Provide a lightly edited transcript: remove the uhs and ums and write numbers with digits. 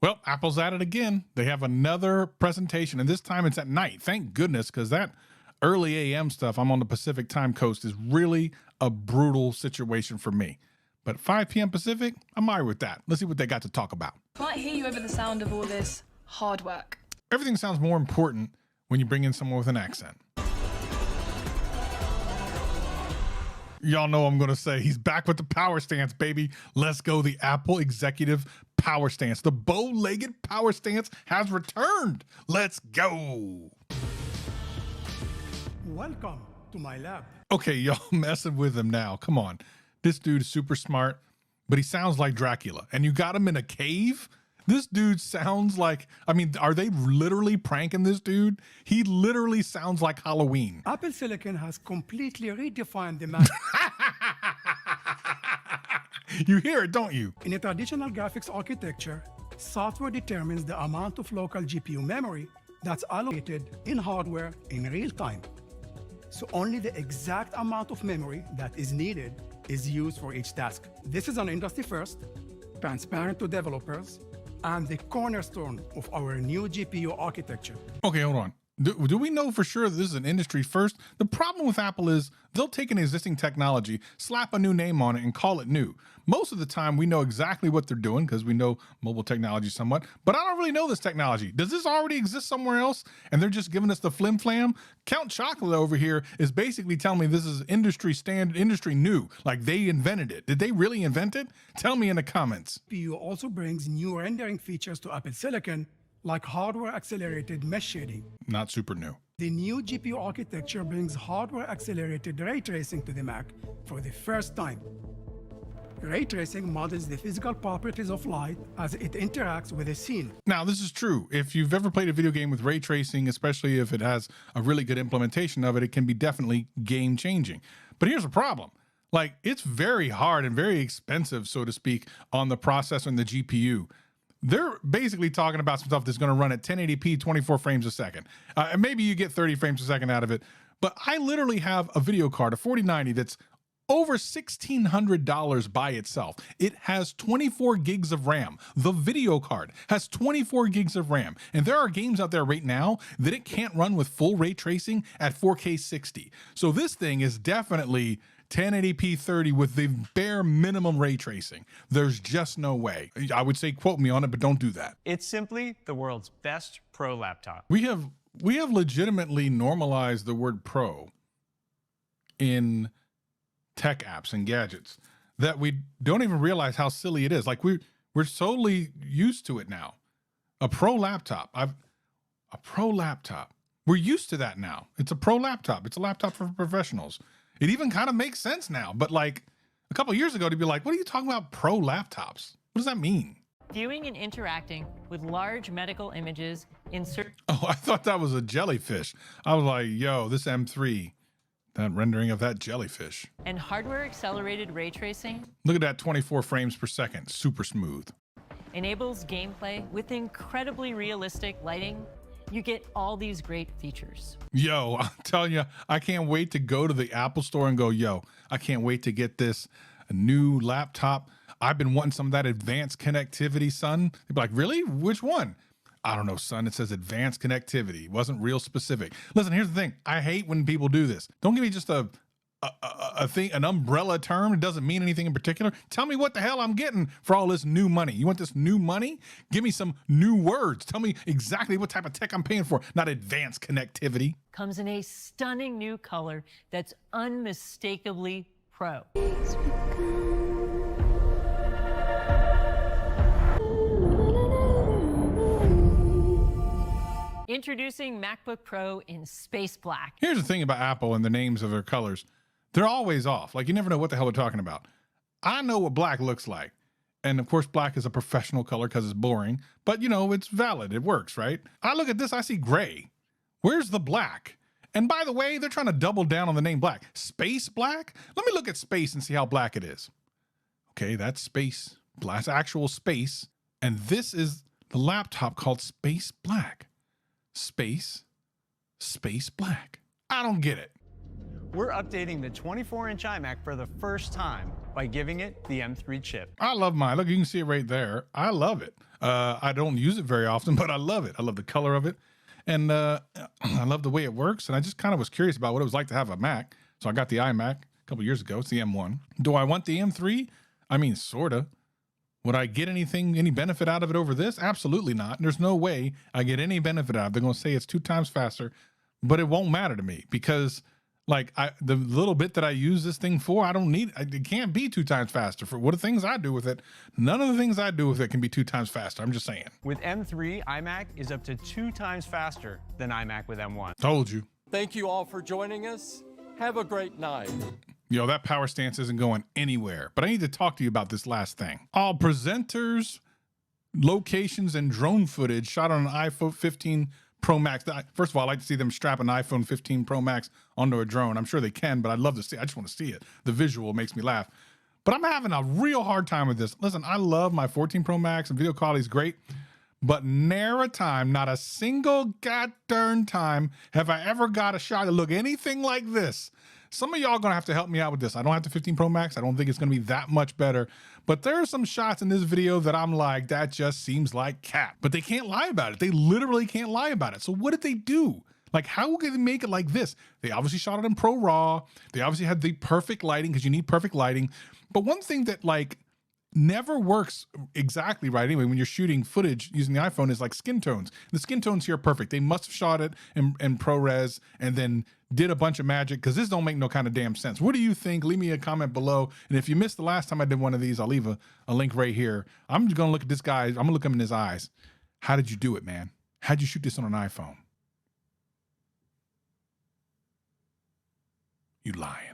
Well, Apple's at it again. They have another presentation, and this time it's at night. Thank goodness, because that early AM stuff, I'm on the Pacific time coast, is really a brutal situation for me. But 5 p.m. Pacific, I'm all right with that. Let's see what they got to talk about. Can't hear you over the sound of all this hard work. Everything sounds more important when you bring in someone with an accent. Y'all know I'm going to say he's back with the power stance, baby. Let's go. The Apple executive power stance. The bow-legged power stance has returned. Let's go. Welcome to my lab. Okay, y'all messing with him now. Come on. This dude is super smart, but he sounds like Dracula. And you got him in a cave? This dude sounds like, I mean, are they literally pranking this dude? He literally sounds like Halloween. Apple Silicon has completely redefined the Mac. You hear it, don't you? In a traditional graphics architecture, software determines the amount of local GPU memory that's allocated in hardware in real time. So only the exact amount of memory that is needed is used for each task. This is an industry first, transparent to developers, and the cornerstone of our new GPU architecture. Okay, hold on. Do we know for sure that this is an industry first? The problem with Apple is they'll take an existing technology, slap a new name on it, and call it new. Most of the time, we know exactly what they're doing because we know mobile technology somewhat, but I don't really know this technology. Does this already exist somewhere else? And they're just giving us the flim flam? Count Chocolate over here is basically telling me this is industry standard, industry new, like they invented it. Did they really invent it? Tell me in the comments. GPU also brings new rendering features to Apple Silicon, like hardware-accelerated mesh shading. Not super new. The new GPU architecture brings hardware-accelerated ray tracing to the Mac for the first time. Ray tracing models the physical properties of light as it interacts with a scene. Now, this is true. If you've ever played a video game with ray tracing, especially if it has a really good implementation of it, it can be definitely game-changing. But here's the problem. Like, it's very hard and very expensive, so to speak, on the processor and the GPU. They're basically talking about some stuff that's going to run at 1080p, 24 frames a second. Maybe you get 30 frames a second out of it. But I literally have a video card, a 4090, that's over $1,600 by itself. It has 24 gigs of RAM. The video card has 24 gigs of RAM. And there are games out there right now that it can't run with full ray tracing at 4K 60. So this thing is definitely 1080p 30 with the bare minimum ray tracing. There's just no way. I would say quote me on it, but don't do that. It's simply the world's best pro laptop. We have legitimately normalized the word pro in tech apps and gadgets that we don't even realize how silly it is. Like we're solely used to it now. A pro laptop. A pro laptop. We're used to that now. It's a pro laptop. It's a laptop for professionals. It even kind of makes sense now, but like a couple years ago, to be like, what are you talking about pro laptops? What does that mean? Viewing and interacting with large medical images in certain... Oh, I thought that was a jellyfish. I was like, yo, this M3, that rendering of that jellyfish. And hardware-accelerated ray tracing. Look at that 24 frames per second, super smooth. Enables gameplay with incredibly realistic lighting. You get all these great features. Yo, I'm telling you, I can't wait to go to the Apple store and go, yo, I can't wait to get this new laptop. I've been wanting some of that advanced connectivity, son. They'd be like, really? Which one? I don't know, son. It says advanced connectivity. It wasn't real specific. Listen, here's the thing. I hate when people do this. Don't give me just a thing, an umbrella term. It doesn't mean anything in particular. Tell me what the hell I'm getting for all this new money. You want this new money? Give me some new words. Tell me exactly what type of tech I'm paying for, not advanced connectivity. Comes in a stunning new color that's unmistakably pro. Introducing MacBook Pro in Space Black. Here's the thing about Apple and the names of their colors. They're always off. Like, you never know what the hell they're talking about. I know what black looks like. And of course, black is a professional color because it's boring, but you know, it's valid. It works, right? I look at this, I see gray. Where's the black? And by the way, they're trying to double down on the name black. Space black? Let me look at space and see how black it is. Okay, that's space. That's actual space. And this is the laptop called Space Black. Space Black. I don't get it. We're updating the 24-inch iMac for the first time by giving it the M3 chip. I love mine. Look, you can see it right there. I love it. I don't use it very often, but I love it. I love the color of it. And I love the way it works. And I just kind of was curious about what it was like to have a Mac. So I got the iMac a couple years ago. It's the M1. Do I want the M3? I mean, sort of. Would I get any benefit out of it over this? Absolutely not. There's no way I get any benefit out of it. They're going to say it's 2 times faster, but it won't matter to me because like the little bit that I use this thing for, I don't need, it can't be 2 times faster for what the things I do with it. None of the things I do with it can be 2 times faster. I'm just saying. With M3, iMac is up to 2 times faster than iMac with M1. Told you. Thank you all for joining us. Have a great night. Yo, that power stance isn't going anywhere, but I need to talk to you about this last thing. All presenters, locations, and drone footage shot on an iPhone 15 Pro Max. First of all, I'd like to see them strap an iPhone 15 Pro Max onto a drone. I'm sure they can, but I'd love to see. I just want to see it. The visual makes me laugh. But I'm having a real hard time with this. Listen, I love my 14 Pro Max and video quality is great, but ne'er a time, not a single goddamn time have I ever got a shot that look anything like this. Some of y'all gonna have to help me out with this. I don't have the 15 Pro Max. I don't think it's gonna be that much better, but there are some shots in this video that I'm like, that just seems like cap, but they can't lie about it. They literally can't lie about it. So what did they do? Like, how could they make it like this? They obviously shot it in Pro Raw. They obviously had the perfect lighting because you need perfect lighting. But one thing that like never works exactly right anyway when you're shooting footage using the iPhone is like skin tones. The skin tones here are perfect. They must have shot it in ProRes and then did a bunch of magic because this don't make no kind of damn sense. What do you think? Leave me a comment below. And if you missed the last time I did one of these, I'll leave a link right here. I'm just gonna look at this guy. I'm gonna look him in his eyes. How did you do it, man? How'd you shoot this on an iPhone? You lying.